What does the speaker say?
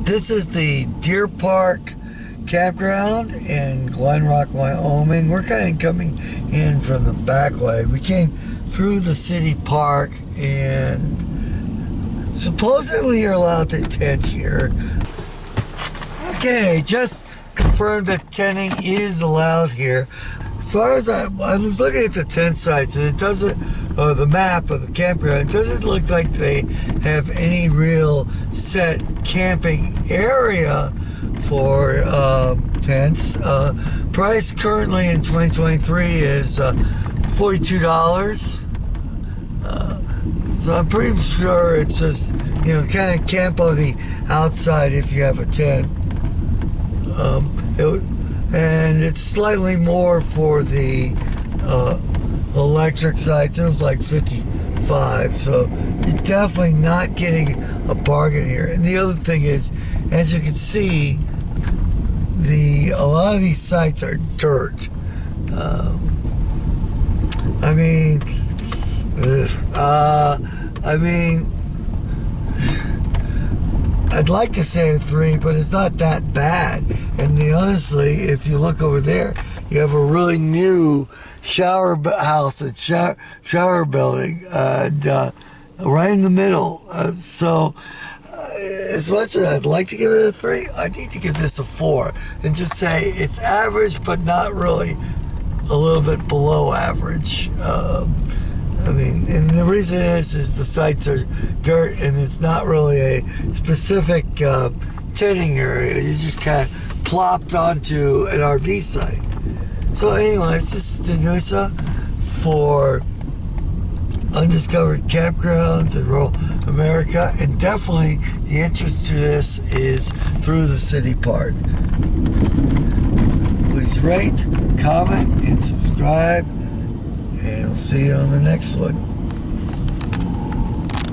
This is the Deer Park Campground in Glenrock, Wyoming. We're kind of coming in from the back way. We came through the city park, and supposedly you're allowed to tent here. Okay, just confirmed that tenting is allowed here. As far as I was looking at the tent sites, and it doesn't, or the map of the campground, it doesn't look like they have any real set camping area for tents. Price currently in 2023 is $42. So I'm pretty sure it's just, kind of camp on the outside if you have a tent. And it's slightly more for the electric sites. It was like $55, so you're definitely not getting a bargain here. And the other thing is, as you can see, a lot of these sites are dirt. I'd like to say a 3, but it's not that bad. And honestly, if you look over there, you have a really new shower house and shower building, right in the middle. As much as I'd like to give it a 3, I need to give this a 4 and just say it's average, but not really a little bit below average. And the reason is the sites are dirt, and it's not really a specific tenting area. You just kind of plopped onto an RV site. So anyway, it's just Danusa for undiscovered campgrounds in rural America, and definitely the interest to this is through the city park. Please rate, comment, and subscribe, and I'll see you on the next one.